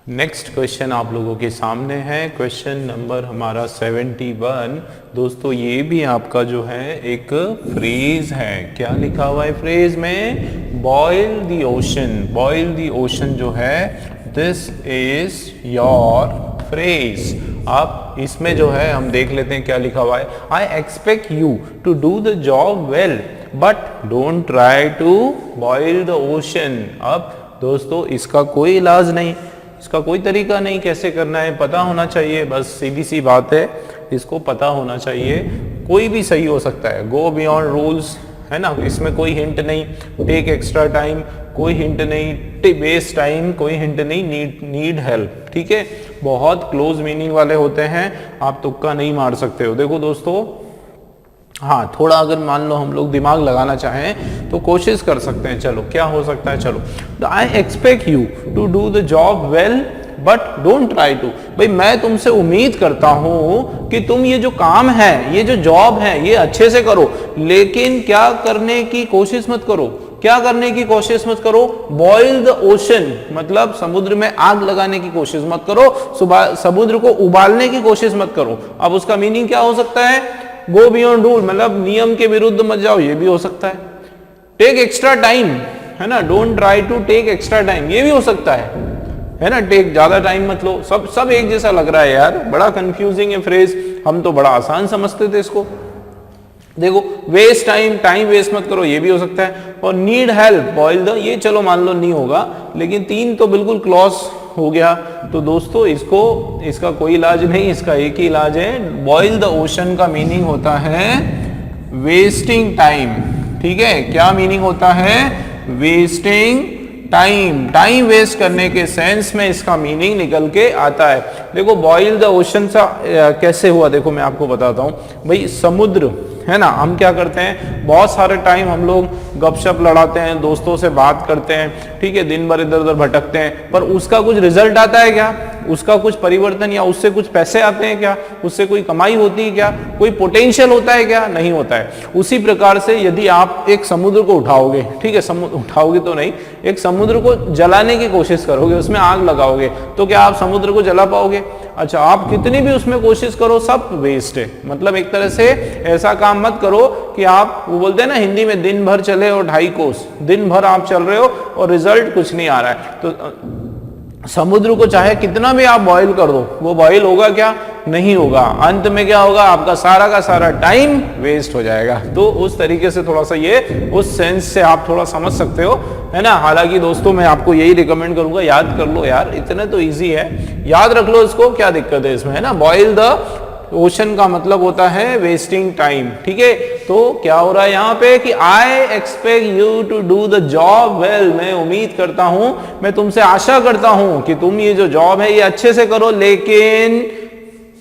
Next question आप लोगों के सामने है, क्वेश्चन नंबर हमारा 71। दोस्तों ये भी आपका जो है एक फ्रेज है। क्या लिखा हुआ है फ्रेज में? Boil the ocean. Boil the ocean जो है, दिस इज योर फ्रेज। आप इसमें जो है हम देख लेते हैं क्या लिखा हुआ है। I expect you to do the job well but don't try to boil the ocean. अब दोस्तों इसका कोई इलाज नहीं, इसका कोई तरीका नहीं, कैसे करना है पता होना चाहिए, बस सीधी सी बात है, इसको पता होना चाहिए। कोई भी सही हो सकता है, गो बियॉन्ड रूल्स, है ना, इसमें कोई हिंट नहीं। टेक एक्स्ट्रा टाइम, कोई हिंट नहीं। वेस्ट टाइम, कोई हिंट नहीं। नीड हेल्प, ठीक है, बहुत क्लोज मीनिंग वाले होते हैं, आप तुक्का नहीं मार सकते हो। देखो दोस्तों, हाँ थोड़ा अगर मान लो हम लोग दिमाग लगाना चाहें तो कोशिश कर सकते हैं। चलो क्या हो सकता है, चलो I expect you to do the job well but don't try to. भाई मैं तुमसे उम्मीद करता हूं कि तुम ये जो काम है, ये जो जॉब है, ये अच्छे से करो, लेकिन क्या करने की कोशिश मत करो। क्या करने की कोशिश मत करो? बॉयल द ओशन, मतलब समुद्र में आग लगाने की कोशिश मत करो, समुद्र को उबालने की कोशिश मत करो। अब उसका मीनिंग क्या हो सकता है? गो बियॉन्ड रूल, मतलब नियम के विरुद्ध मत जाओ, ये भी हो सकता है। टेक एक्स्ट्रा टाइम, है ना, don't try to take extra time, ये भी हो सकता है ना, टेक ज्यादा टाइम मत लो। सब एक जैसा लग रहा है यार, बड़ा कंफ्यूजिंग है फ्रेज, हम तो बड़ा आसान समझते थे इसको। देखो वेस्ट टाइम, टाइम वेस्ट मत करो, ये भी हो सकता है। और नीड हेल्प, बॉयल द, ये चलो मान लो नहीं होगा, लेकिन तीन तो बिल्कुल क्लॉज हो गया। तो दोस्तों इसका कोई इलाज नहीं, इसका एक ही इलाज है। बॉयल द ओशन का मीनिंग होता है वेस्टिंग टाइम, ठीक है। क्या मीनिंग होता है? वेस्टिंग टाइम, टाइम वेस्ट करने के सेंस में इसका मीनिंग निकल के आता है। देखो बॉयल द ओशन सा कैसे हुआ, देखो मैं आपको बताता हूं। भाई समुद्र है ना, हम क्या करते हैं, बहुत सारे टाइम हम लोग गपशप लड़ाते हैं, दोस्तों से बात करते हैं, ठीक है, दिन भर इधर उधर भटकते हैं, पर उसका कुछ रिजल्ट आता है क्या? उसका कुछ परिवर्तन या उससे कुछ पैसे आते हैं क्या? उससे कोई कमाई होती है क्या? कोई पोटेंशियल होता है क्या? नहीं होता है। उसी प्रकार से यदि आप एक समुद्र को उठाओगे, ठीक है, समुद्र उठाओगे तो नहीं, एक समुद्र को जलाने की कोशिश करोगे, उसमें आग लगाओगे, तो क्या आप समुद्र को जला पाओगे? अच्छा, आप कितनी भी उसमें कोशिश करो, सब वेस्ट है। मतलब एक तरह से ऐसा काम मत करो कि आप, वो बोलते हैं ना हिंदी में, दिन भर चले और 2.5 कोस, दिन भर आप चल रहे हो और रिजल्ट कुछ नहीं आ रहा है। तो समुद्र को चाहे कितना भी आप बॉईल कर दो, वो बॉईल होगा क्या? नहीं होगा। अंत में क्या होगा? आपका सारा का सारा टाइम वेस्ट हो जाएगा। तो उस तरीके से थोड़ा सा ये, उस सेंस से आप थोड़ा समझ सकते हो, है ना। हालांकि दोस्तों मैं आपको यही रिकमेंड करूंगा, याद कर लो यार, इतना तो इजी है, याद रख लो इसको, क्या दिक्कत है इसमें, है ना। बॉयल द ओशन का मतलब होता है वेस्टिंग टाइम, ठीक है। तो क्या हो रहा है यहाँ पे कि I expect you to do the job well, मैं उम्मीद करता हूं, मैं तुमसे आशा करता हूं कि तुम ये जो जॉब है ये अच्छे से करो, लेकिन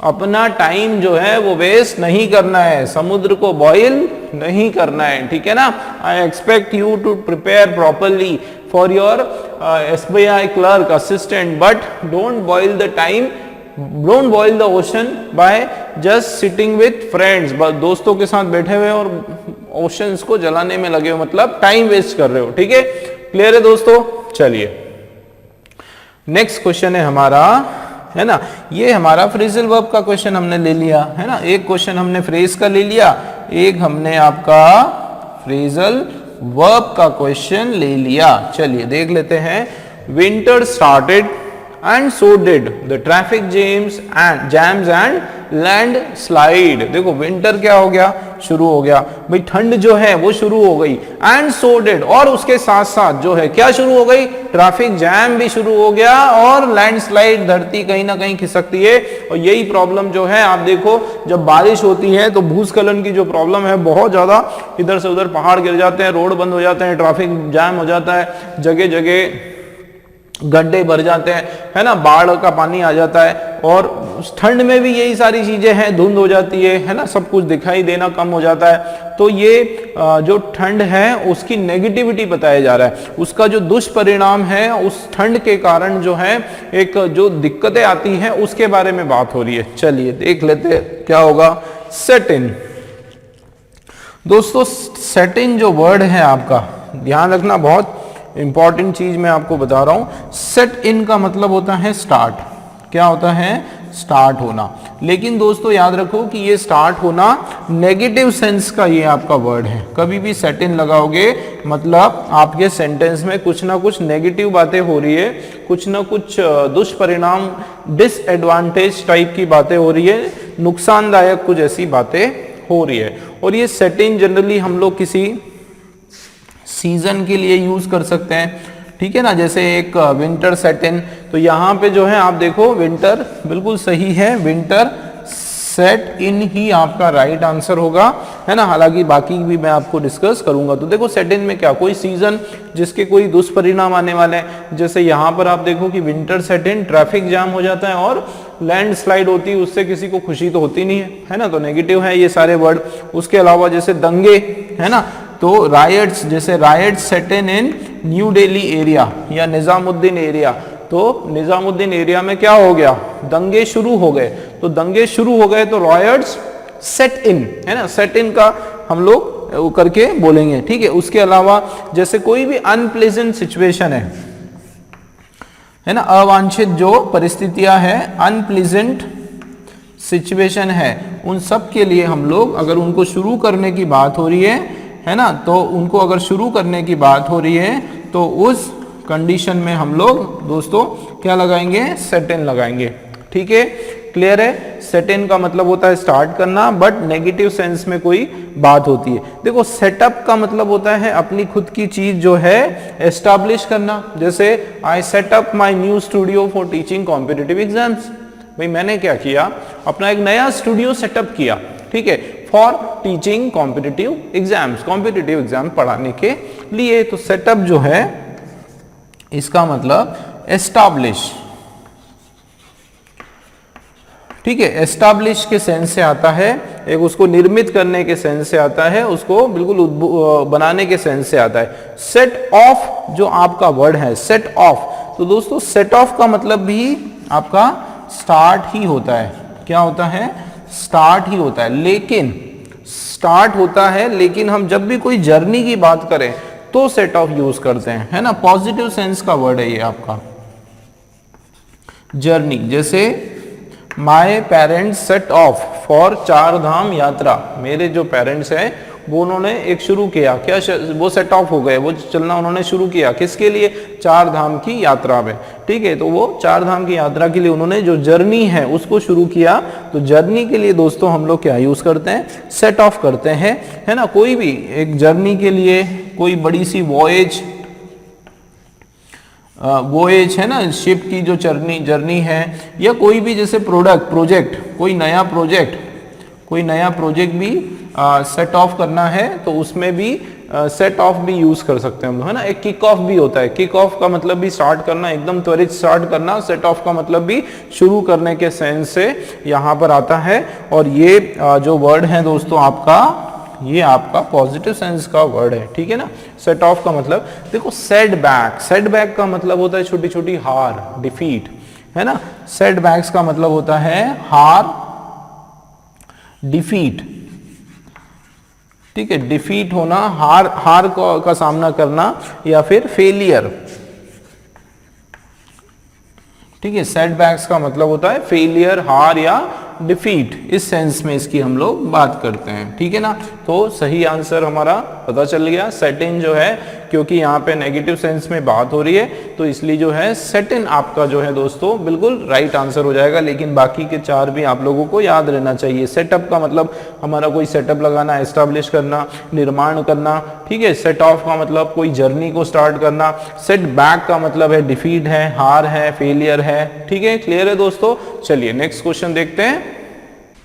अपना टाइम जो है वो वेस्ट नहीं करना है, समुद्र को बॉयल नहीं करना है, ठीक है ना। I expect you to prepare properly for your SBI clerk assistant but don't boil the time, don't boil the ocean by just sitting with friends, बस दोस्तों के साथ बैठे हुए और ओशंस को जलाने में लगे हो, मतलब टाइम वेस्ट कर रहे हो, ठीक है। क्लियर है दोस्तों? चलिए नेक्स्ट क्वेश्चन है हमारा, है ना, ये हमारा फ्रेजल वर्ब का क्वेश्चन हमने ले लिया, है ना। एक क्वेश्चन हमने फ्रेज का ले लिया, एक हमने आपका फ्रेजल वर्ब का क्वेश्चन ले लिया। चलिए देख लेते हैं। Winter started and so did the traffic jams and landslide। देखो विंटर क्या हो गया? शुरू हो गया। भाई ठंड जो है वो शुरू हो गई, and so did, और उसके साथ साथ जो है क्या शुरू हो गई? ट्रैफिक जैम भी शुरू हो गया, और लैंडस्लाइड, धरती कहीं ना कहीं खिसकती है। और यही प्रॉब्लम जो है, आप देखो जब बारिश होती है तो भूस्खलन की जो प्रॉब्लम है बहुत ज्यादा, इधर से उधर पहाड़ गिर जाते हैं, रोड बंद हो जाते हैं, ट्रैफिक जैम हो जाता है, जगह जगह गड्ढे भर जाते हैं, है ना, बाढ़ का पानी आ जाता है। और ठंड में भी यही सारी चीजें हैं, धुंध हो जाती है ना, सब कुछ दिखाई देना कम हो जाता है। तो ये जो ठंड है उसकी नेगेटिविटी बताया जा रहा है, उसका जो दुष्परिणाम है, उस ठंड के कारण जो है एक जो दिक्कतें आती हैं उसके बारे में बात हो रही है। चलिए देख लेते हैं क्या होगा। सेट इन, दोस्तों सेट इन जो वर्ड है आपका, ध्यान रखना, बहुत इंपॉर्टेंट चीज मैं आपको बता रहा हूं, सेट इन का मतलब होता है स्टार्ट। क्या होता है? स्टार्ट होना। लेकिन दोस्तों याद रखो कि ये स्टार्ट होना नेगेटिव सेंस का ये आपका वर्ड है। कभी भी सेट इन लगाओगे मतलब आपके सेंटेंस में कुछ ना कुछ नेगेटिव बातें हो रही है, कुछ ना कुछ दुष्परिणाम, डिसएडवांटेज टाइप की बातें हो रही है, नुकसानदायक कुछ ऐसी बातें हो रही है। और ये सेट इन जनरली हम लोग किसी सीजन के लिए यूज कर सकते हैं, ठीक है ना, जैसे एक विंटर सेट इन। तो यहाँ पे जो है आप देखो विंटर बिल्कुल सही है, विंटर सेट इन ही आपका राइट आंसर होगा, है ना। हालांकि बाकी भी मैं आपको डिस्कस करूंगा। तो देखो सेट इन में क्या, कोई सीजन जिसके कोई दुष्परिणाम आने वाले हैं। जैसे यहाँ पर आप देखो कि विंटर सेट इन, ट्रैफिक जाम हो जाता है और लैंडस्लाइड होती है, उससे किसी को खुशी तो होती नहीं है ना, तो नेगेटिव है ये सारे वर्ड। उसके अलावा जैसे दंगे, है ना, तो रायट्स, जैसे रायट्स सेट इन न्यू दिल्ली एरिया या निजामुद्दीन एरिया, तो निजामुद्दीन एरिया में क्या हो गया, दंगे शुरू हो गए। तो दंगे शुरू हो गए तो रायट्स सेट इन, है ना, सेट इन का हम लोग करके बोलेंगे, ठीक है। उसके अलावा जैसे कोई भी अनप्लेजेंट सिचुएशन है ना, अवांछित जो परिस्थितियां है, अनप्लेजेंट सिचुएशन है, उन सब के लिए हम लोग अगर उनको शुरू करने की बात हो रही है ना, तो उनको अगर शुरू करने की बात हो रही है तो उस कंडीशन में हम लोग दोस्तों क्या लगाएंगे, सेट इन लगाएंगे, ठीक है। क्लियर है? सेट इन का मतलब होता है स्टार्ट करना, बट नेगेटिव सेंस में कोई बात होती है। देखो सेटअप का मतलब होता है अपनी खुद की चीज जो है एस्टैब्लिश करना। जैसे I set up my new studio for teaching competitive exams. भाई मैंने क्या किया, अपना एक नया स्टूडियो सेटअप किया, ठीक है, for teaching competitive exams, competitive exam पढ़ाने के लिए। तो सेटअप जो है इसका मतलब एस्टैब्लिश, ठीक है, एस्टैब्लिश के सेंस से आता है, एक उसको निर्मित करने के सेंस से आता है, उसको बिल्कुल बनाने के सेंस से आता है। सेट ऑफ जो आपका वर्ड है, सेट ऑफ, तो दोस्तों सेट ऑफ का मतलब भी आपका स्टार्ट ही होता है। क्या होता है? स्टार्ट ही होता है। लेकिन स्टार्ट होता है, लेकिन हम जब भी कोई जर्नी की बात करें तो सेट ऑफ यूज करते हैं, है ना, पॉजिटिव सेंस का वर्ड है ये आपका जर्नी। जैसे my parents set of for 4 धाम यात्रा, मेरे जो पेरेंट्स हैं वो उन्होंने एक शुरू किया, क्या वो सेट ऑफ हो गए, वो चलना उन्होंने शुरू किया, किसके लिए, 4 धाम की यात्रा में, ठीक है। तो वो 4 धाम की यात्रा के लिए उन्होंने जो जर्नी है उसको शुरू किया। तो जर्नी के लिए दोस्तों हम लोग क्या यूज करते हैं, सेट ऑफ करते हैं, है ना। कोई भी एक जर्नी के लिए कोई बड़ी सी वॉयेज है ना, शिप की जो जर्नी है, या कोई भी जैसे प्रोजेक्ट, कोई नया प्रोजेक्ट भी सेट ऑफ करना है तो उसमें भी सेट ऑफ भी यूज कर सकते हैं हम लोग, है ना। एक किक ऑफ भी होता है, किक ऑफ का मतलब भी स्टार्ट करना, एकदम त्वरित स्टार्ट करना। सेट ऑफ का मतलब भी शुरू करने के सेंस से यहाँ पर आता है। और ये जो वर्ड है दोस्तों आपका, ये आपका पॉजिटिव सेंस का वर्ड है, ठीक है ना। सेट ऑफ का मतलब देखो सेटबैक का मतलब होता है छोटी छोटी हार, डिफीट, है ना। सेटबैक्स का मतलब होता है हार, डिफीट, ठीक है, डिफीट होना, हार का सामना करना, या फिर फेलियर, ठीक है। सेटबैक्स का मतलब होता है फेलियर, हार या डिफीट, इस सेंस में इसकी हम लोग बात करते हैं, ठीक है ना। तो सही आंसर हमारा पता चल गया, सेट इन जो है, क्योंकि यहाँ पे नेगेटिव सेंस में बात हो रही है तो इसलिए जो है सेट इन आपका जो है दोस्तों बिल्कुल राइट आंसर हो जाएगा। लेकिन बाकी के 4 भी आप लोगों को याद रहना चाहिए। सेटअप का मतलब हमारा कोई सेटअप लगाना, एस्टैब्लिश करना, निर्माण करना, ठीक है। सेट ऑफ का मतलब कोई जर्नी को स्टार्ट करना, सेट बैक का मतलब है डिफीट है, हार है, फेलियर है, ठीक है। क्लियर है दोस्तों? चलिए नेक्स्ट क्वेश्चन देखते हैं।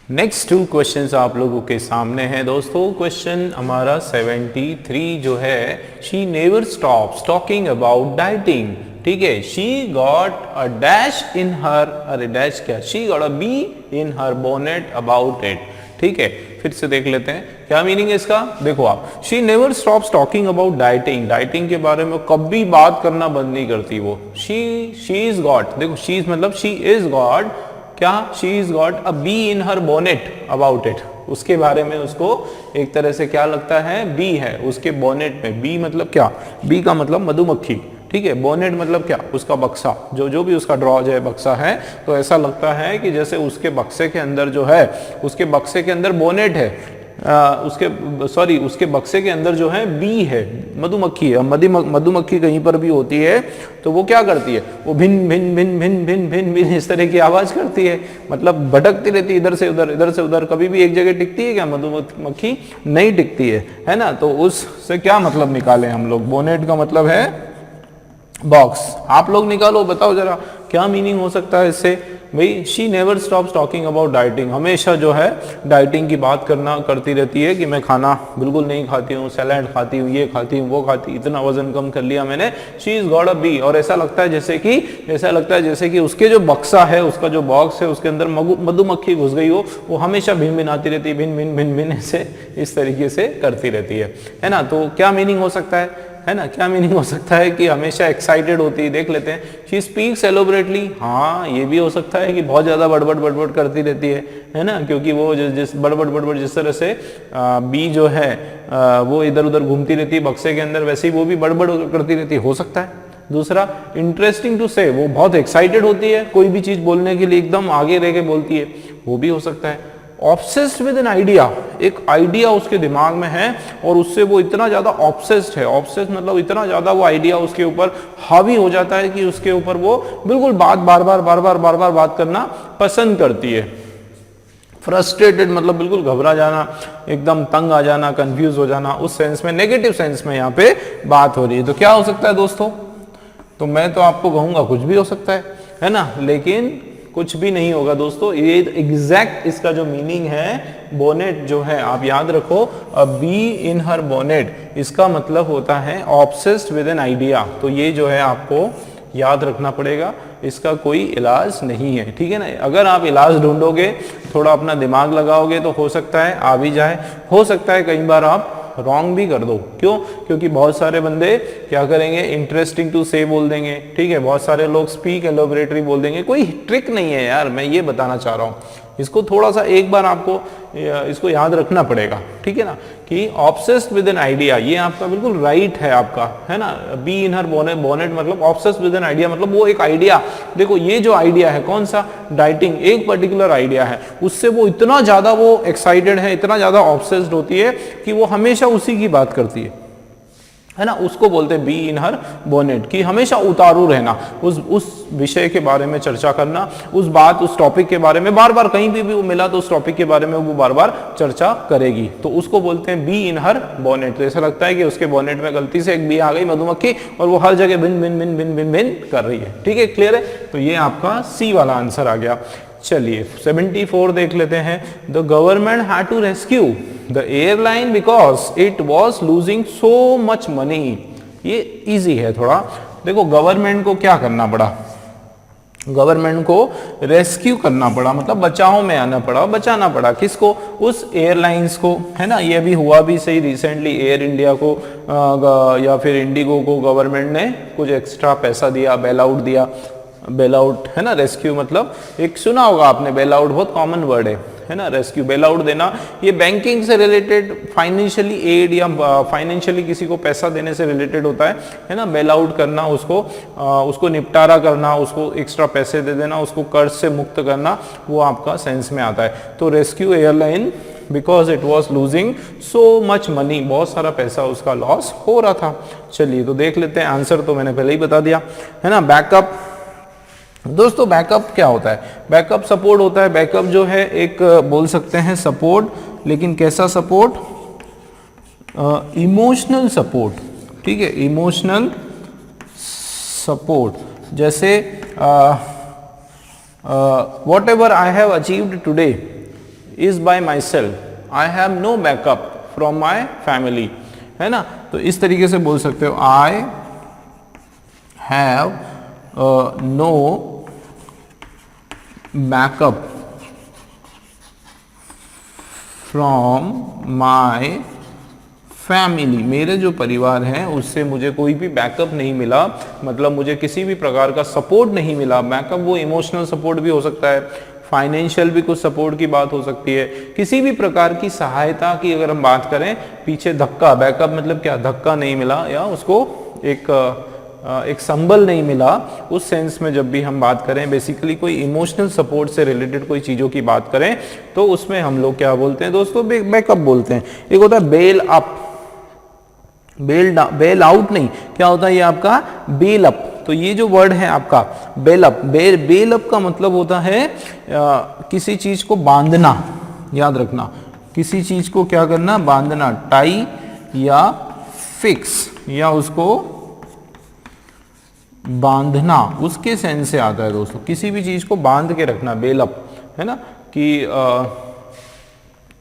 नेक्स्ट 2 क्वेश्चंस आप लोगों के सामने हैं दोस्तों। क्वेश्चन हमारा 73 जो है, she never stops talking about dieting, ठीक है। She got a dash in her, अरे डैश क्या, she got a bee in her bonnet about it, ठीक है। फिर से देख लेते हैं क्या मीनिंग है इसका। देखो आप, she never stops talking about dieting, dieting के बारे में कभी बात करना बंद नहीं करती वो। शी इज गॉट, देखो शी इज मतलब शी इज गॉट क्या, she is got a bee in her bonnet about it, उसके बारे में उसको एक तरह से क्या लगता है, बी है उसके बोनेट में। बी मतलब क्या, बी का मतलब मधुमक्खी, ठीक है। बोनेट मतलब क्या, उसका बक्सा, जो भी उसका ड्रॉज है, बक्सा है। तो ऐसा लगता है कि जैसे उसके बक्से के अंदर जो है, उसके बक्से के अंदर बोनेट है, उसके बक्से के अंदर जो है बी है, मधुमक्खी है। मधुमक्खी कहीं पर भी होती है तो वो क्या करती है, वो भिन भिन भिन भिन भिन भिन भिन इस तरह की आवाज करती है, मतलब भटकती रहती है इधर से उधर, इधर से उधर। कभी भी एक जगह टिकती है क्या मधुमक्खी, नहीं टिकती है ना। तो उससे क्या मतलब निकालें हम लोग, बोनेट का मतलब है बॉक्स। आप लोग निकालो, बताओ जरा क्या मीनिंग हो सकता है इससे। भाई she never stops talking about dieting, हमेशा जो है डाइटिंग की बात करती रहती है कि मैं खाना बिल्कुल नहीं खाती हूँ, सैलेड खाती हूँ, ये खाती हूँ, वो खाती, इतना वजन कम कर लिया मैंने। She is got a bee. और ऐसा लगता है जैसे कि उसके जो बक्सा है, उसका जो बॉक्स है, उसके अंदर मधुमक्खी घुस गई हो। वो हमेशा भिन भिन आती रहती है, भिन भिन भिन भिन ऐसे इस तरीके से करती रहती है ना। तो क्या मीनिंग हो सकता है ना, क्या मीनिंग हो सकता है कि हमेशा एक्साइटेड होती है। देख लेते हैं, शी स्पीक्स एलोबरेटली, हाँ ये भी हो सकता है कि बहुत ज्यादा बड़बड़ करती रहती है ना, क्योंकि वो जिस बड़बड़ जिस तरह से बी जो है वो इधर उधर घूमती रहती है बक्से के अंदर, वैसे ही वो भी बड़बड़ करती रहती है, हो सकता है। दूसरा, इंटरेस्टिंग टू से, वो बहुत एक्साइटेड होती है, कोई भी चीज बोलने के लिए एकदम आगे रह के बोलती है, वो भी हो सकता है। ऑब्सेस्ड विद एन आइडिया, एक आइडिया उसके दिमाग में है और उससे वो इतना ज्यादा ऑब्सेस्ड है। ऑब्सेस्ड मतलब इतना ज्यादा वो आइडिया उसके ऊपर हावी हो जाता है कि उसके ऊपर वो बिल्कुल बार बार बात करना पसंद करती है। फ्रस्ट्रेटेड मतलब बिल्कुल घबरा जाना, एकदम तंग आ जाना, कंफ्यूज हो जाना, उस सेंस में, नेगेटिव सेंस में यहाँ पे बात हो रही है। तो क्या हो सकता है दोस्तों, तो मैं तो आपको कहूंगा कुछ भी हो सकता है ना, लेकिन कुछ भी नहीं होगा दोस्तों। ये एग्जैक्ट इसका जो मीनिंग है, बोनेट जो है, आप याद रखो, अ बी इन हर बोनेट, इसका मतलब होता है ऑब्सेस्ड विद एन आइडिया। तो ये जो है आपको याद रखना पड़ेगा, इसका कोई इलाज नहीं है, ठीक है ना। अगर आप इलाज ढूंढोगे, थोड़ा अपना दिमाग लगाओगे, तो हो सकता है आ भी जाए, हो सकता है कई बार आप रॉन्ग भी कर दो। क्यों, क्योंकि बहुत सारे बंदे क्या करेंगे, इंटरेस्टिंग टू से बोल देंगे, ठीक है। बहुत सारे लोग स्पीक एलोबरेटरी बोल देंगे। कोई ट्रिक नहीं है यार, मैं ये बताना चाह रहा हूँ। इसको थोड़ा सा एक बार आपको इसको याद रखना पड़ेगा, ठीक है ना, कि ऑब्सेस्ड विद एन आइडिया, ये आपका बिल्कुल राइट है आपका, है ना। बी इन हर बोनेट मतलब ऑब्सेस्ड विद एन आइडिया, मतलब वो एक आइडिया, देखो ये जो आइडिया है, कौन सा, डाइटिंग, एक पर्टिकुलर आइडिया है, उससे वो इतना ज्यादा वो एक्साइटेड है, इतना ज्यादा ऑब्सेस्ड होती है कि वो हमेशा उसी की बात करती है ना। उसको बोलते हैं बी इन हर बोनेट, कि हमेशा उतारू रहना, उस विषय के बारे में चर्चा करना, उस टॉपिक के बारे में बार बार, कहीं भी वो मिला तो उस टॉपिक के बारे में वो बार बार चर्चा करेगी, तो उसको बोलते हैं बी इन हर बोनेट। तो ऐसा लगता है कि उसके बोनेट में गलती से एक बी आ गई, मधुमक्खी, और वो हर जगह बिन बिन बिन बिन बिन बिन कर रही है, ठीक है, क्लियर है। तो ये आपका सी वाला आंसर आ गया। चलिए 74 देख लेते हैं। The government had to rescue the airline because it was losing so much money. ये इजी है थोड़ा। देखो गवर्नमेंट को क्या करना पड़ा, गवर्नमेंट को रेस्क्यू करना पड़ा, मतलब बचाव में आना पड़ा, बचाना पड़ा किसको, उस एयरलाइंस को, है ना। ये अभी हुआ भी सही रिसेंटली, एयर इंडिया को या फिर इंडिगो को गवर्नमेंट ने कुछ एक्स्ट्रा पैसा दिया, बेल आउट दिया। बेल आउट है ना, रेस्क्यू मतलब एक सुना होगा आपने, बेल आउट बहुत कॉमन वर्ड है ना। रेस्क्यू, बेल आउट देना, ये बैंकिंग से रिलेटेड, फाइनेंशियली एड या फाइनेंशियली किसी को पैसा देने से रिलेटेड होता है ना। बेल आउट करना, उसको निपटारा करना, उसको एक्स्ट्रा पैसे दे देना, उसको कर्ज से मुक्त करना, वो आपका सेंस में आता है। तो rescue airline because it was losing so much money, बहुत सारा पैसा उसका लॉस हो रहा था। चलिए तो देख लेते हैं, आंसर तो मैंने पहले ही बता दिया है ना। बैकअप, दोस्तों बैकअप क्या होता है, बैकअप सपोर्ट होता है। बैकअप जो है एक बोल सकते हैं सपोर्ट, लेकिन कैसा सपोर्ट, इमोशनल सपोर्ट, ठीक है, इमोशनल सपोर्ट। जैसे whatever I have achieved today is by myself, I have no backup from my family, है ना। तो इस तरीके से बोल सकते हो, I have no backup from my family, मेरे जो परिवार है उससे मुझे कोई भी बैकअप नहीं मिला, मतलब मुझे किसी भी प्रकार का सपोर्ट नहीं मिला। बैकअप वो इमोशनल सपोर्ट भी हो सकता है, फाइनेंशियल भी कुछ सपोर्ट की बात हो सकती है, किसी भी प्रकार की सहायता की अगर हम बात करें, पीछे धक्का, बैकअप मतलब क्या, धक्का नहीं मिला या उसको एक संबल नहीं मिला, उस सेंस में जब भी हम बात करें, बेसिकली कोई इमोशनल सपोर्ट से रिलेटेड कोई चीज़ों की बात करें तो उसमें हम लोग क्या बोलते हैं दोस्तों, बैकअप बोलते हैं। एक होता है बेल अप, बेल आउट नहीं, क्या होता है ये आपका बेल अप। तो ये जो वर्ड है आपका बेल अप, बेल अप का मतलब होता है किसी चीज को बांधना, याद रखना, किसी चीज को क्या करना, बांधना, टाई या फिक्स या उसको बांधना, उसके सेंस से आता है दोस्तों, किसी भी चीज को बांध के रखना, बेल अप, है ना, कि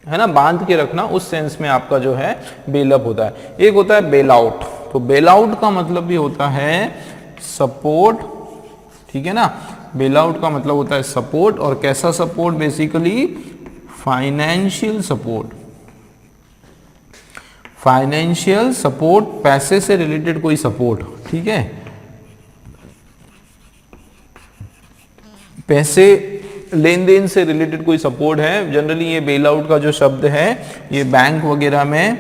है ना, बांध के रखना, उस सेंस में आपका जो है बेल अप होता है। एक होता है बेल आउट, तो बेल आउट का मतलब भी होता है सपोर्ट, ठीक है ना, बेल आउट का मतलब होता है सपोर्ट, और कैसा support, basically financial support, financial support, पैसे से रिलेटेड कोई सपोर्ट, ठीक है, पैसे लेन देन से रिलेटेड कोई सपोर्ट है। जनरली ये बेल आउट का जो शब्द है ये बैंक वगैरह में,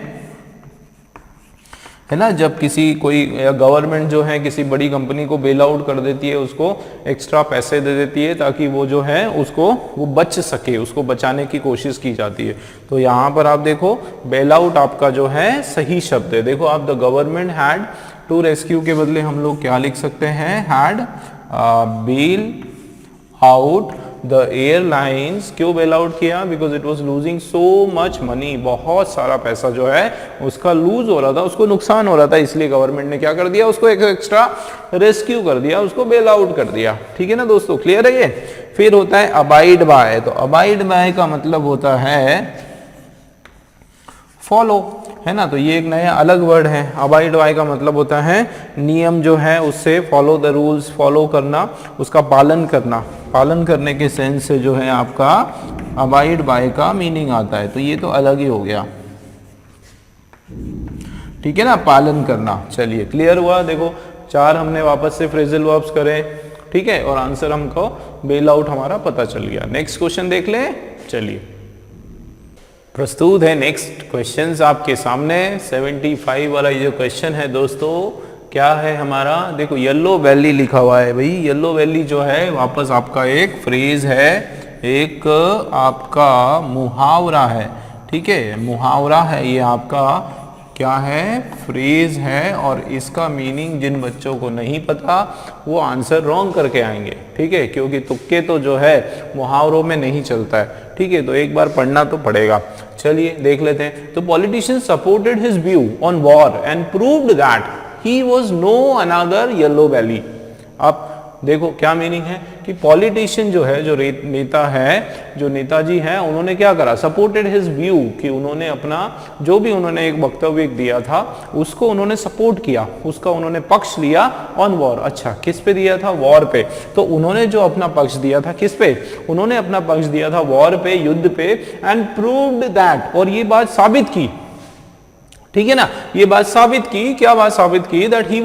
है ना, जब किसी कोई गवर्नमेंट जो है किसी बड़ी कंपनी को बेल आउट कर देती है, उसको एक्स्ट्रा पैसे दे देती है ताकि वो जो है उसको वो बच सके, उसको बचाने की कोशिश की जाती है। तो यहाँ पर आप देखो बेल आउट आपका जो है सही शब्द है। देखो आप, the government had to rescue के बदले हम लोग क्या लिख सकते हैं, had bail out the airlines. क्यों बेल आउट किया, because it was losing so much money, बहुत सारा पैसा जो है उसका लूज हो रहा था, उसको नुकसान हो रहा था, इसलिए गवर्नमेंट ने क्या कर दिया, उसको एक एक्स्ट्रा रेस्क्यू कर दिया, उसको बेल आउट कर दिया। ठीक है ना दोस्तों, क्लियर है ये। फिर होता है अबाइड बाय, तो अबाइड बाय का मतलब होता है फॉलो, है ना, तो ये एक नया अलग वर्ड है। अबाइड बाय का मतलब होता है नियम जो है उससे, फॉलो द रूल्स, फॉलो करना, उसका पालन करना, पालन करने के सेंस से जो है आपका अबाइड बाय का मीनिंग आता है। तो ये तो अलग ही हो गया, ठीक है ना, पालन करना। चलिए क्लियर हुआ। देखो 4 हमने वापस से फ्रेजल वर्ब्स करे, ठीक है, और आंसर हमको बेल आउट हमारा पता चल गया। नेक्स्ट क्वेश्चन देख ले। चलिए प्रस्तुत है नेक्स्ट क्वेश्चंस आपके सामने। 75 वाला ये जो क्वेश्चन है दोस्तों, क्या है हमारा, देखो येलो वैली लिखा हुआ है भाई। येलो वैली जो है वापस आपका एक फ्रेज है, एक आपका मुहावरा है, ठीक है, मुहावरा है ये आपका, क्या है, फ्रेज है। और इसका मीनिंग जिन बच्चों को नहीं पता वो आंसर रॉन्ग करके आएंगे, ठीक है, क्योंकि तुक्के तो जो है मुहावरों में नहीं चलता है, ठीक है, तो एक बार पढ़ना तो पड़ेगा। चलिए देख लेते हैं। तो politician supported his view on war and proved that he was no another yellow valley. अब देखो क्या मीनिंग है कि पॉलिटिशियन जो है, जो नेता है, जो नेताजी हैं, उन्होंने क्या करा, सपोर्टेड हिज व्यू, कि उन्होंने अपना जो भी उन्होंने एक वक्तव्य दिया था उसको उन्होंने सपोर्ट किया, उसका उन्होंने पक्ष लिया ऑन वॉर। अच्छा, किस पे दिया था, वॉर पे। तो उन्होंने जो अपना पक्ष दिया था किस पे, उन्होंने अपना पक्ष दिया था वॉर पे, युद्ध पे। एंड प्रूव्ड दैट, और ये बात साबित की, ठीक है ना, ये बात साबित की, क्या बात साबित की, that he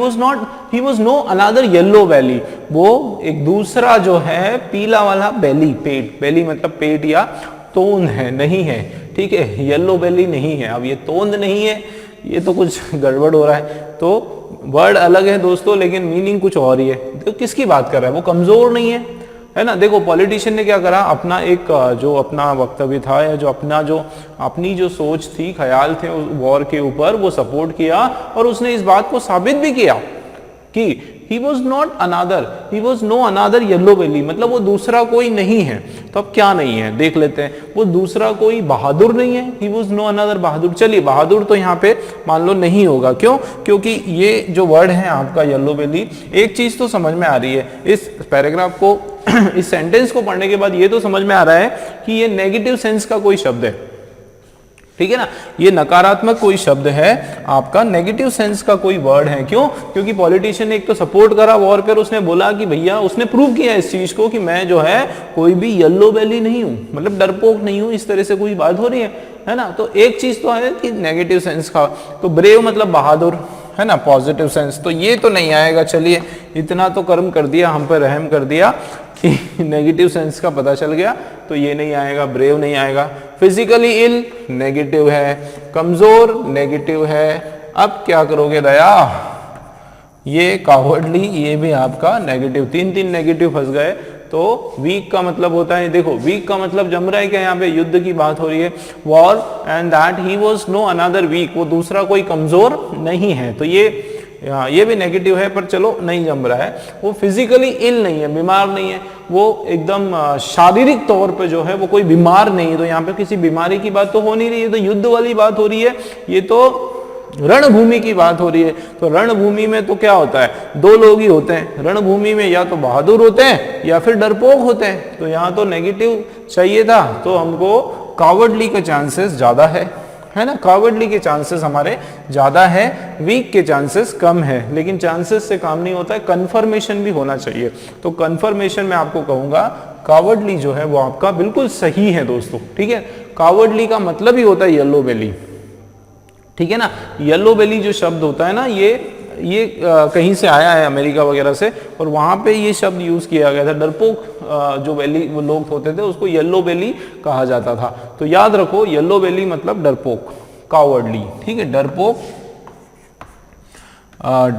was no another yellow valley, वो एक दूसरा जो है पीला वाला बेली, पेट, बेली मतलब पेट या तोंद है, नहीं है, ठीक है, येलो बेली नहीं है। अब ये तोंद नहीं है, ये तो कुछ गड़बड़ हो रहा है। तो वर्ड अलग है दोस्तों, लेकिन मीनिंग कुछ और ही है। तो किसकी बात कर रहा है, वो कमजोर नहीं है ना। देखो पॉलिटिशियन ने क्या करा, अपना एक जो अपना वक्तव्य था या जो अपनी जो सोच थी, ख्याल थे वॉर के ऊपर, वो सपोर्ट किया, और उसने इस बात को साबित भी किया कि he was no another yellow valley, मतलब वो दूसरा कोई नहीं है। तो अब क्या नहीं है देख लेते हैं, वो दूसरा कोई बहादुर नहीं है, he was no another बहादुर। चलिए बहादुर तो यहाँ पे मान लो नहीं होगा, क्यों, क्योंकि ये जो वर्ड है आपका येलो वैली, एक चीज तो समझ में आ रही है इस पैराग्राफ को इस सेंटेंस को पढ़ने के बाद, ये तो समझ में आ रहा है कि ये नेगेटिव सेंस का कोई शब्द है, ठीक है ना, ये नकारात्मक कोई शब्द है आपका, नेगेटिव सेंस का कोई वर्ड है। क्यों, क्योंकि पॉलिटिशियन ने एक तो सपोर्ट करा वॉर पर, उसने बोला कि भैया, उसने प्रूव किया इस चीज को कि मैं जो है कोई भी येलो वैली नहीं हूं, मतलब डरपोक नहीं हूं, इस तरह से कोई बात हो रही है ना। तो एक चीज तो है कि नेगेटिव सेंस का, तो ब्रेव मतलब बहादुर, है ना, पॉजिटिव सेंस, तो ये तो नहीं आएगा। चलिए इतना तो कर्म कर दिया, हम पर रहम कर दिया नेगेटिव सेंस का पता चल गया, तो ये नहीं आएगा, ब्रेव नहीं आएगा। फिजिकली इल नेगेटिव है, कमजोर नेगेटिव है। अब क्या करोगे दया, ये कावर्डली, ये भी आपका नेगेटिव, तीन तीन नेगेटिव फंस गए। तो वीक का मतलब होता है, देखो वीक का मतलब जम रहा है क्या, यहाँ पे युद्ध की बात हो रही है, war, and that he was no another week, वो दूसरा कोई कमजोर नहीं है, तो ये भी नेगेटिव है, पर चलो नहीं जम रहा है। वो फिजिकली इल नहीं है, बीमार नहीं है, वो एकदम शारीरिक तौर पे जो है वो कोई बीमार नहीं है, तो यहाँ पे किसी बीमारी की बात तो हो नहीं रही है, तो युद्ध वाली बात हो रही है, ये तो रणभूमि की बात हो रही है। तो रणभूमि में तो क्या होता है, दो लोग ही होते हैं रणभूमि में, या तो बहादुर होते हैं या फिर डरपोक होते हैं। तो यहाँ तो नेगेटिव चाहिए था, तो हमको कावर्डली का चांसेस ज्यादा है ना, कावर्डली के चांसेस हमारे ज्यादा है, वीक के चांसेस कम है। लेकिन चांसेस से काम नहीं होता है, कंफर्मेशन भी होना चाहिए। तो कंफर्मेशन में आपको कहूंगा कावर्डली जो है वो आपका बिल्कुल सही है दोस्तों, ठीक है। कावर्डली का मतलब ही होता है येलो बेली, ठीक है ना। येलो बेली जो शब्द होता है ना, ये कहीं से आया है अमेरिका वगैरह से, और वहां पे ये शब्द यूज किया गया था। डरपोक जो बेली वो लोग होते थे उसको येलो बेली कहा जाता था। तो याद रखो येलो बेली मतलब डरपोक, कावर्डली, ठीक है।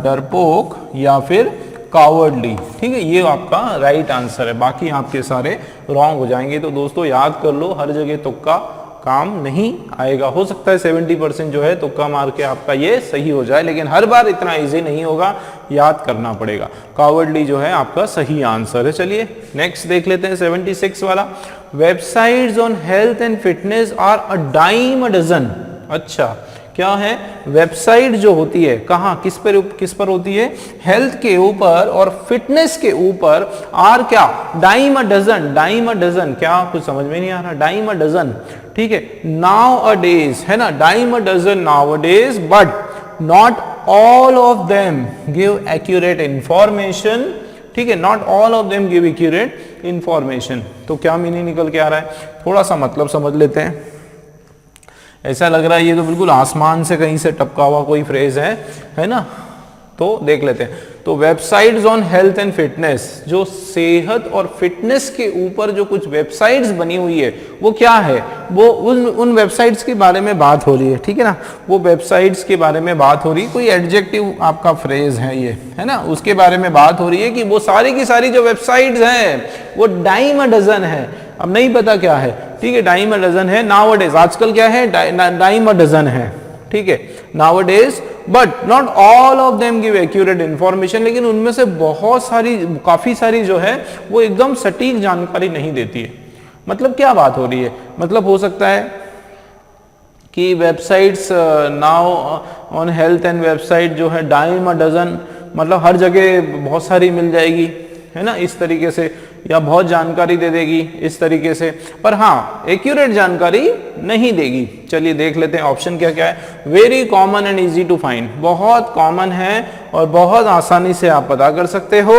डरपोक या फिर कावर्डली, ठीक है, ये आपका राइट आंसर है। बाकी आपके सारे रॉन्ग हो जाएंगे। तो दोस्तों याद कर लो, हर जगह तुक्का काम नहीं आएगा। हो सकता है 70% जो है तुक्का मार के आपका ये सही हो जाए, लेकिन हर बार इतना इजी नहीं होगा, याद करना पड़ेगा। कावर्डली जो है आपका सही आंसर है। चलिए नेक्स्ट देख लेते हैं 76 वाला। Websites on health and fitness are a dime a dozen. अच्छा, क्या है, वेबसाइट जो होती है कहाँ, किस पर होती है, हेल्थ के ऊपर और फिटनेस के ऊपर, आर क्या, dime a dozen. Dime a dozen क्या, कुछ समझ में नहीं आ रहा, डाइम अ डजन, ठीक है। नाउ अ डेज है ना, dime a dozen nowadays, but not all of them give accurate information, ठीक है। Not all of them give accurate information. तो क्या मीनिंग निकल के आ रहा है, थोड़ा सा मतलब समझ लेते हैं। ऐसा लग रहा है ये तो बिल्कुल आसमान से कहीं से टपका हुआ कोई फ्रेज है ना। तो देख लेते हैं। तो websites on health and fitness, जो सेहत और फिटनेस के ऊपर जो कुछ वेबसाइट्स बनी हुई है वो क्या है, वो उन वेबसाइट्स के बारे में बात हो रही है, ठीक है ना। वो वेबसाइट्स के बारे में बात हो रही है, कोई एडजेक्टिव आपका फ्रेज है ये, है ना, उसके बारे में बात हो रही है कि वो सारी की सारी जो वेबसाइट्स हैं वो डाइम अ डजन है। अब नहीं पता क्या है, ठीक है, डाइम अ डजन है नाउअडेज, आजकल क्या है, डाइम अ डजन है, ठीक है, nowadays, but not all of them give accurate information. लेकिन उनमें से बहुत सारी, काफी सारी जो है वो एकदम सटीक जानकारी नहीं देती है। मतलब क्या बात हो रही है, मतलब हो सकता है कि websites now on health and website जो है डाइम अ डजन, मतलब हर जगह बहुत सारी मिल जाएगी, है ना, इस तरीके से, या बहुत जानकारी दे देगी इस तरीके से, पर हाँ एक्यूरेट जानकारी नहीं देगी। चलिए देख लेते हैं ऑप्शन क्या क्या है। Very common and easy to find, बहुत कॉमन है और बहुत आसानी से आप पता कर सकते हो।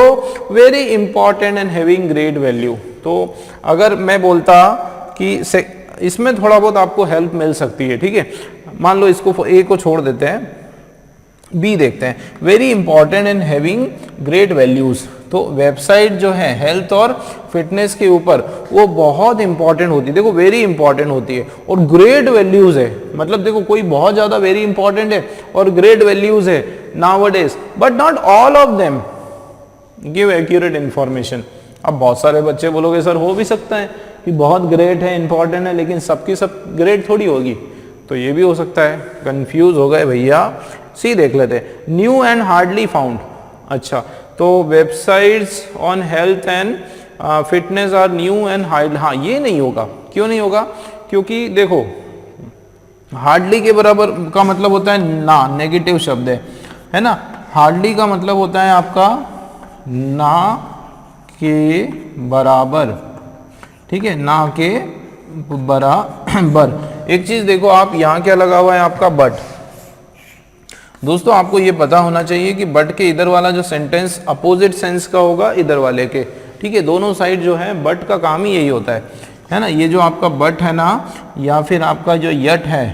Very important and having great value, तो अगर मैं बोलता कि इसमें थोड़ा बहुत आपको हेल्प मिल सकती है, ठीक है। मान लो इसको ए को छोड़ देते हैं, बी देखते हैं। Very important and having great values, तो वेबसाइट जो है हेल्थ और फिटनेस के ऊपर वो बहुत इंपॉर्टेंट होती है, देखो वेरी इंपॉर्टेंट होती है, और ग्रेट वैल्यूज है, मतलब देखो कोई बहुत ज्यादा वेरी इंपॉर्टेंट है और ग्रेट वैल्यूज है nowadays, but not all of them give accurate information. अब बहुत सारे बच्चे बोलोगे सर हो भी सकता है कि बहुत ग्रेट है, इंपॉर्टेंट है, लेकिन सबकी सब ग्रेट थोड़ी होगी, तो ये भी हो सकता है। कंफ्यूज हो गए भैया, सी देख लेते हैं। न्यू एंड हार्डली फाउंड, अच्छा, तो websites on health and fitness are new and hard, हाँ ये नहीं होगा, क्यों नहीं होगा, क्योंकि देखो हार्डली के बराबर का मतलब होता है ना, नेगेटिव शब्द है ना। हार्डली का मतलब होता है आपका ना के बराबर, ठीक है, ना के बराबर। एक चीज देखो आप, यहाँ क्या लगा हुआ है आपका बट। दोस्तों आपको ये पता होना चाहिए कि बट के इधर वाला जो सेंटेंस अपोजिट सेंस का होगा इधर वाले के, ठीक है, दोनों साइड जो है बट का काम ही यही होता है ना। ये जो आपका बट है ना, या फिर आपका जो यट है,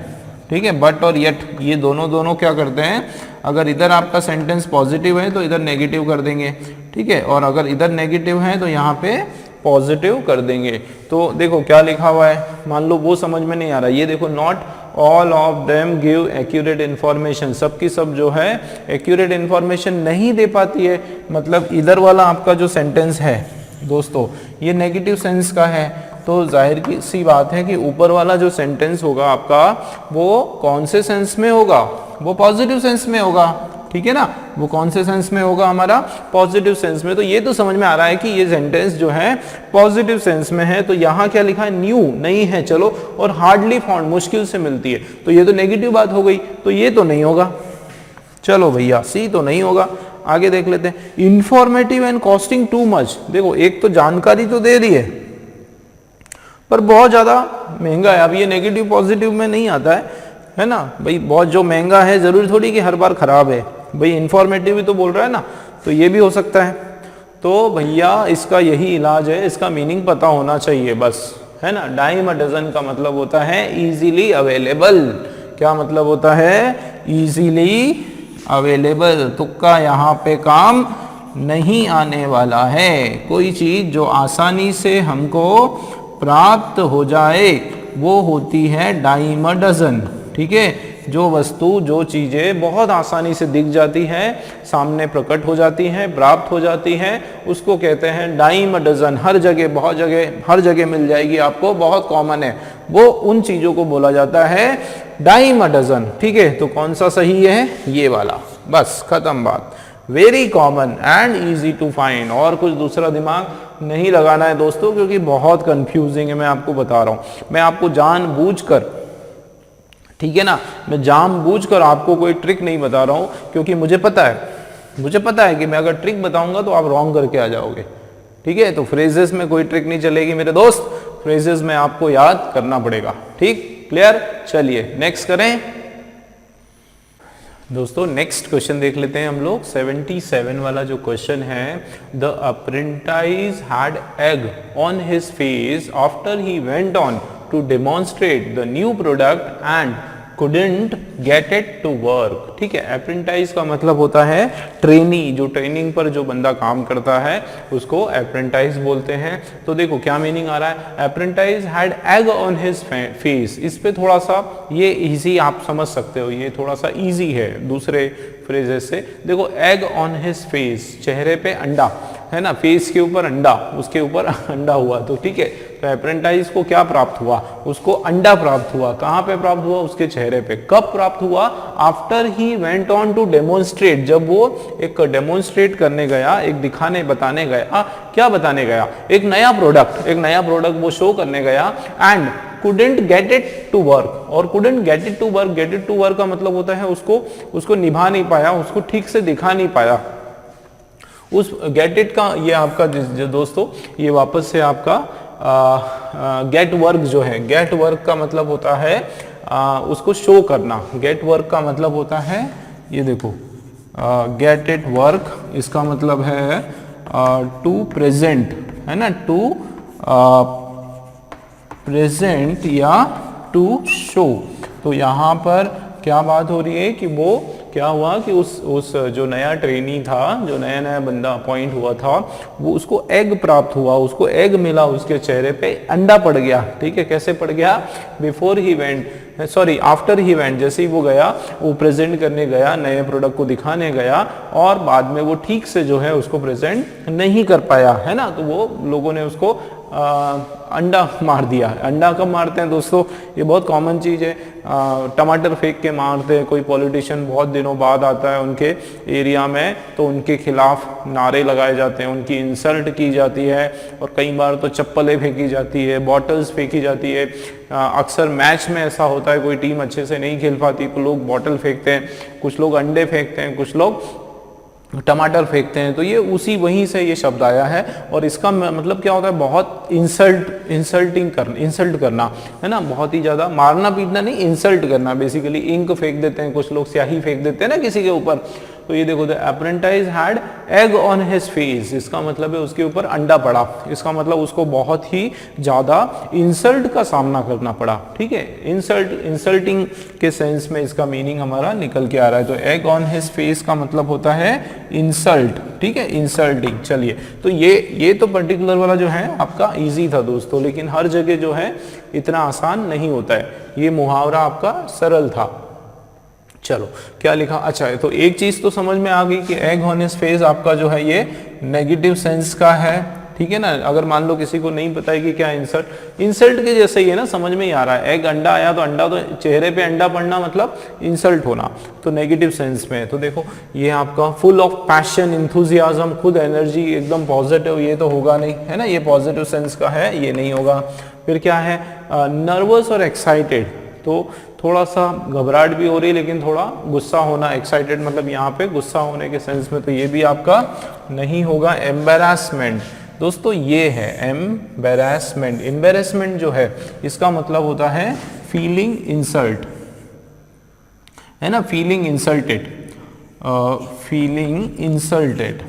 ठीक है, बट और यट, ये दोनों क्या करते हैं, अगर इधर आपका सेंटेंस पॉजिटिव है तो इधर नेगेटिव कर देंगे, ठीक है, और अगर इधर नेगेटिव है तो यहाँ पे पॉजिटिव कर देंगे। तो देखो क्या लिखा हुआ है, मान लो वो समझ में नहीं आ रहा, ये देखो not all of them give accurate information, सबकी सब जो है एक्यूरेट इन्फॉर्मेशन नहीं दे पाती है। मतलब इधर वाला आपका जो सेंटेंस है दोस्तों ये नेगेटिव सेंस का है, तो जाहिर की सी बात है कि ऊपर वाला जो सेंटेंस होगा आपका वो कौन से सेंस में होगा, वो पॉजिटिव सेंस में होगा, ठीक है ना, वो कौन से सेंस में होगा हमारा, पॉजिटिव सेंस में। तो ये तो समझ में आ रहा है कि ये सेंटेंस जो है पॉजिटिव सेंस में है। तो यहाँ क्या लिखा है, न्यू नहीं है, चलो, और हार्डली फाउंड मुश्किल से मिलती है, तो ये तो नेगेटिव बात हो गई, तो ये तो नहीं होगा, चलो भैया सी तो नहीं होगा। आगे देख लेते हैं, informative and costing too much. देखो एक तो जानकारी तो दे रही है पर बहुत ज्यादा महंगा है। अब ये नेगेटिव पॉजिटिव में नहीं आता है ना भाई, बहुत जो महंगा है जरूरी थोड़ी कि हर बार खराब है भाई, इंफॉर्मेटिव भी तो बोल रहा है ना, तो ये भी हो सकता है। तो भैया इसका यही इलाज है, इसका मीनिंग पता होना चाहिए बस, है ना। डाइम अ डजन का मतलब होता है इजीली अवेलेबल। क्या मतलब होता है, इजीली अवेलेबल। तुक्का यहाँ पे काम नहीं आने वाला है। कोई चीज जो आसानी से हमको प्राप्त हो जाए वो होती है डाइम अ डजन, ठीक है। जो वस्तु, जो चीजें बहुत आसानी से दिख जाती हैं, सामने प्रकट हो जाती हैं, प्राप्त हो जाती हैं, उसको कहते हैं डाइम अ डजन। हर जगह, बहुत जगह, हर जगह मिल जाएगी आपको, बहुत कॉमन है, वो उन चीजों को बोला जाता है डाइम अ डजन, ठीक है। तो कौन सा सही है, ये वाला, बस खत्म बात। Very common and easy to find, और कुछ दूसरा दिमाग नहीं लगाना है दोस्तों, क्योंकि बहुत कंफ्यूजिंग है, मैं आपको बता रहा हूं। मैं आपको जानबूझकर, ठीक है ना, मैं जानबूझकर आपको कोई ट्रिक नहीं बता रहा हूं, क्योंकि मुझे पता है कि मैं अगर ट्रिक बताऊंगा तो आप रॉन्ग करके आ जाओगे, ठीक है। तो फ्रेजेस में कोई ट्रिक नहीं चलेगी मेरे दोस्त, फ्रेजेस में आपको याद करना पड़ेगा, ठीक, क्लियर। चलिए नेक्स्ट करें दोस्तों, नेक्स्ट क्वेश्चन देख लेते हैं हम लोग। 77 वाला जो क्वेश्चन है, the apprentice had egg on his face after he went on to demonstrate the new product and couldn't get it to work, ठीक है। अप्रेंटाइज का मतलब होता है ट्रेनी, जो ट्रेनिंग पर जो बंदा काम करता है उसको अप्रेंटाइज बोलते हैं। तो देखो क्या मीनिंग आ रहा है, apprentice had egg on his face. इस पे थोड़ा सा ये इजी आप समझ सकते हो, ये थोड़ा सा इजी है दूसरे फ्रेजेस से। देखो एग ऑन हिज फेस, चेहरे पे अंडा, है ना, फेस के ऊपर अंडा, उसके ऊपर अंडा हुआ, तो ठीक है। तो अप्रेंटाइज को क्या प्राप्त हुआ, उसको अंडा प्राप्त हुआ। कहां पे प्राप्त हुआ, उसके चेहरे पे। कब प्राप्त हुआ, after he went on to demonstrate, जब वो एक डेमोन्स्ट्रेट करने गया, एक दिखाने बताने गया। क्या बताने गया, एक नया प्रोडक्ट वो शो करने गया। And couldn't get it to work, और couldn't get it to work का मतलब होता है उसको निभा नहीं पाया, उसको ठीक से दिखा नहीं पाया। उस गेट इट का ये आपका जो दोस्तों, ये वापस से आपका गेट वर्क जो है, गेट वर्क का मतलब होता है उसको शो करना। गेट वर्क का मतलब होता है, ये देखो, गेट इट वर्क, इसका मतलब है टू प्रेजेंट, है ना, टू प्रेजेंट या टू शो। तो यहाँ पर क्या बात हो रही है कि वो क्या हुआ कि उस जो नया ट्रेनी था, जो नया बंदा अपॉइंट हुआ था, वो उसको एग प्राप्त हुआ, उसको एग मिला, उसके चेहरे पे अंडा पड़ गया, ठीक है। कैसे पड़ गया, आफ्टर ही वेंट, जैसे ही वो गया, वो प्रेजेंट करने गया, नए प्रोडक्ट को दिखाने गया, और बाद में वो ठीक से जो है उसको प्रेजेंट नहीं कर पाया, है ना। तो वो लोगों ने उसको अंडा मार दिया। अंडा कब मारते हैं दोस्तों, ये बहुत कॉमन चीज है, टमाटर फेंक के मारते हैं। कोई पॉलिटिशियन बहुत दिनों बाद आता है उनके एरिया में, तो उनके खिलाफ नारे लगाए जाते हैं, उनकी इंसल्ट की जाती है, और कई बार तो चप्पलें फेंकी जाती है, बॉटल्स फेंकी जाती है। अक्सर मैच में ऐसा होता है, कोई टीम अच्छे से नहीं खेल पाती तो लोग बॉटल फेंकते हैं, कुछ लोग अंडे फेंकते हैं, कुछ लोग टमाटर फेंकते हैं। तो ये वहीं से ये शब्द आया है, और इसका मतलब क्या होता है, बहुत इंसल्ट करना, है ना, बहुत ही ज्यादा मारना पीटना नहीं, इंसल्ट करना। बेसिकली इंक फेंक देते हैं कुछ लोग, स्याही फेंक देते हैं ना किसी के ऊपर, तो ये देखो, the apprentice had egg on his face, इसका मतलब है उसके ऊपर अंडा पड़ा, इसका मतलब उसको बहुत ही ज्यादा इंसल्ट का सामना करना पड़ा। ठीक है, इंसल्टिंग के सेंस में इसका मीनिंग हमारा निकल के आ रहा है। तो एग ऑन हिज फेस का मतलब होता है इंसल्ट। ठीक है, इंसल्टिंग। चलिए, तो ये तो पर्टिकुलर वाला जो है आपका इजी था दोस्तों, लेकिन हर जगह जो है इतना आसान नहीं होता है। ये मुहावरा आपका सरल था। चलो, क्या लिखा? अच्छा, तो एक चीज तो समझ में आ गई कि एग ऑन हिज फेस आपका जो है ये नेगेटिव सेंस का है। ठीक है ना, अगर मान लो किसी को नहीं पता है कि क्या इंसल्ट के जैसे ही है ना, समझ में ही आ रहा है। एग अंडा आया तो अंडा, तो चेहरे पे अंडा पड़ना मतलब इंसल्ट होना, तो नेगेटिव सेंस में है। तो देखो, ये आपका फुल ऑफ पैशन, इंथुजियाज्म, खुद एनर्जी, एकदम पॉजिटिव, ये तो होगा नहीं, है ना, ये पॉजिटिव सेंस का है, ये नहीं होगा। फिर क्या है? नर्वस और एक्साइटेड, तो थोड़ा सा घबराहट भी हो रही है, लेकिन थोड़ा गुस्सा होना, एक्साइटेड मतलब यहाँ पे गुस्सा होने के सेंस में, तो ये भी आपका नहीं होगा। एम्बेरसमेंट दोस्तों, ये है एम्बेरसमेंट। एम्बेरसमेंट जो है इसका मतलब होता है फीलिंग इंसल्ट, है ना, फीलिंग इंसल्टेड, फीलिंग इंसल्टेड।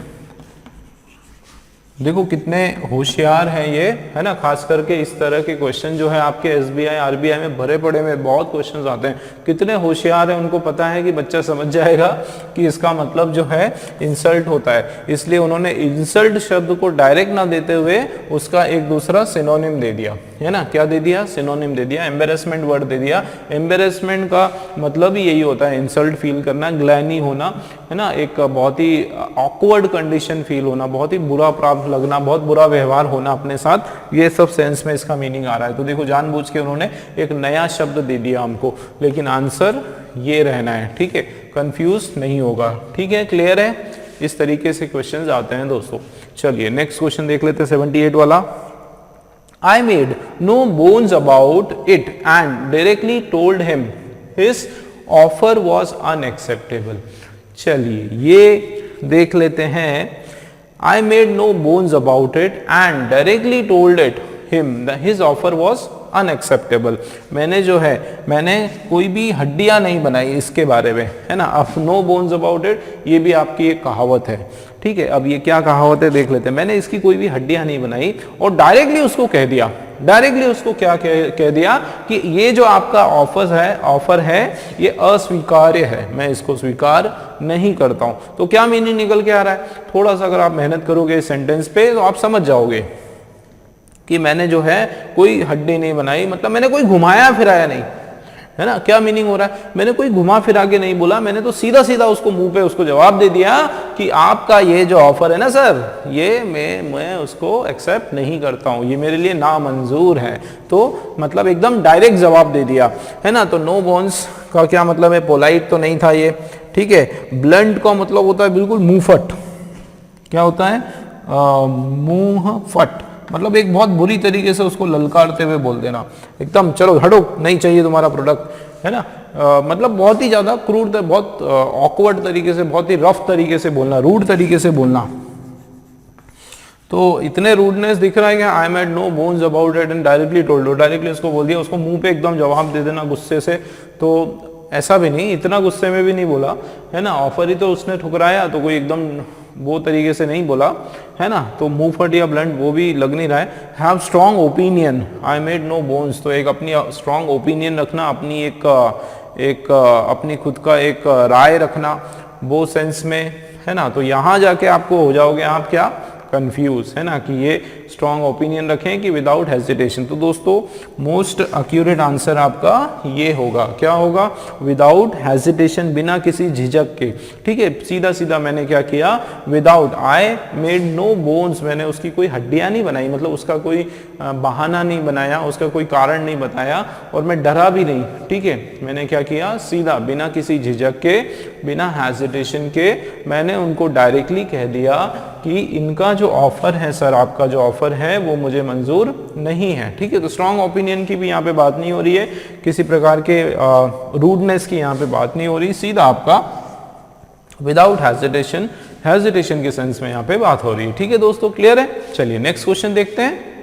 देखो कितने होशियार हैं ये, है ना, खास करके इस तरह के क्वेश्चन जो है आपके एसबीआई आरबीआई में भरे पड़े में बहुत क्वेश्चंस आते हैं। कितने होशियार हैं, उनको पता है कि बच्चा समझ जाएगा कि इसका मतलब जो है इंसल्ट होता है, इसलिए उन्होंने इंसल्ट शब्द को डायरेक्ट ना देते हुए उसका एक दूसरा सिनोनिम दे दिया, है ना। क्या दे दिया? सिनोनिम दे दिया, एम्बेरसमेंट वर्ड दे दिया। एम्बेरसमेंट का मतलब ही यही होता है, इंसल्ट फील करना, ग्लैनी होना, है ना, एक बहुत ही ऑकवर्ड कंडीशन फील होना, बहुत ही बुरा प्राप्त लगना, बहुत बुरा व्यवहार होना अपने साथ, ये सब सेंस में इसका मीनिंग आ रहा है। तो देखो, जानबूझ के उन्होंने एक नया शब्द दे दिया हमको, लेकिन आंसर ये रहना है। ठीक है, कंफ्यूज नहीं होगा। ठीक है, क्लियर है? इस तरीके से क्वेश्चंस आते हैं दोस्तों। चलिए नेक्स्ट क्वेश्चन देख लेते हैं, 78 वाला। I made no bones about it and directly told him his offer was unacceptable. चलिए ये देख लेते हैं। I made no bones about it and directly told him that his offer was unacceptable. मैंने जो है, मैंने कोई भी हड्डियां नहीं बनाई इसके बारे में, है ना। अब नो बोन्स अबाउट इट, ये भी आपकी एक कहावत है। ठीक है, अब ये क्या कहावत है देख लेते हैं। मैंने इसकी कोई भी हड्डियां नहीं बनाई और डायरेक्टली उसको कह दिया, डायरेक्टली उसको क्या कह दिया कि ये जो आपका ऑफर है ये अस्वीकार्य है, मैं इसको स्वीकार नहीं करता हूं। तो क्या मीनिंग निकल के आ रहा है? थोड़ा सा अगर आप मेहनत करोगे इस सेंटेंस पे तो आप समझ जाओगे कि मैंने जो है कोई हड्डी नहीं बनाई, मतलब मैंने कोई घुमाया फिराया नहीं, है ना। क्या मीनिंग हो रहा है? मैंने कोई घुमा फिरा के नहीं बोला, मैंने तो सीधा सीधा उसको मुंह पे उसको जवाब दे दिया कि आपका ये जो ऑफर है ना सर, ये मैं उसको एक्सेप्ट नहीं करता हूँ, ये मेरे लिए नामंजूर है। तो मतलब एकदम डायरेक्ट जवाब दे दिया, है ना। तो नो बोन्स का क्या मतलब है? पोलाइट तो नहीं था ये। ठीक है, ब्लंट का मतलब होता है बिल्कुल मुंहफट। क्या होता है? मुंहफट मतलब एक बहुत बुरी तरीके से उसको ललकारते हुए बोल देना, एकदम चलो हटो, नहीं चाहिए तुम्हारा प्रोडक्ट, है ना। मतलब बहुत ही ज्यादा क्रूर, बहुत ऑकवर्ड तरीके से, बहुत ही रफ तरीके से बोलना, रूड तरीके से बोलना। तो इतने रूडनेस दिख रहा है कि I made no bones about it and directly told, directly उसको बोल दिया, उसको मुंह पे एकदम जवाब दे देना गुस्से से। तो ऐसा भी नहीं, इतना गुस्से में भी नहीं बोला, है ना। ऑफर ही तो उसने ठुकराया, तो कोई एकदम वो तरीके से नहीं बोला, है ना। तो मुंहफट या ब्लंट वो भी लग नहीं रहा है। Have strong opinion, I made no bones, तो एक अपनी स्ट्रॉन्ग ओपिनियन रखना, अपनी एक अपनी खुद का एक राय रखना, वो सेंस में, है ना। तो यहाँ जाके आपको हो जाओगे आप क्या? कंफ्यूज, है ना, कि ये स्ट्रॉन्ग ओपिनियन रखें कि विदाउट हेजिटेशन। तो दोस्तों मोस्ट एक्यूरेट आंसर आपका ये होगा। क्या होगा? विदाउट हेजिटेशन, बिना किसी झिझक के। ठीक है, सीधा सीधा मैंने क्या किया? Without, I made no bones, मैंने उसकी कोई हड्डियां नहीं बनाई, मतलब उसका कोई बहाना नहीं बनाया, उसका कोई कारण नहीं बताया, और मैं डरा भी नहीं। ठीक है, मैंने क्या किया? सीधा बिना किसी झिझक के, बिना हेजिटेशन के मैंने उनको डायरेक्टली कह दिया कि इनका जो ऑफर है सर, आपका जो ऑफर है वो मुझे मंजूर नहीं है। ठीक है, तो स्ट्रॉन्ग ओपिनियन की भी यहाँ पे बात नहीं हो रही है, किसी प्रकार के रूडनेस की यहाँ पे बात नहीं हो रही, सीधा आपका विदाउट हेजिटेशन, हेजिटेशन के सेंस में यहाँ पे बात हो रही है। ठीक है दोस्तों, क्लियर है? चलिए नेक्स्ट क्वेश्चन देखते हैं।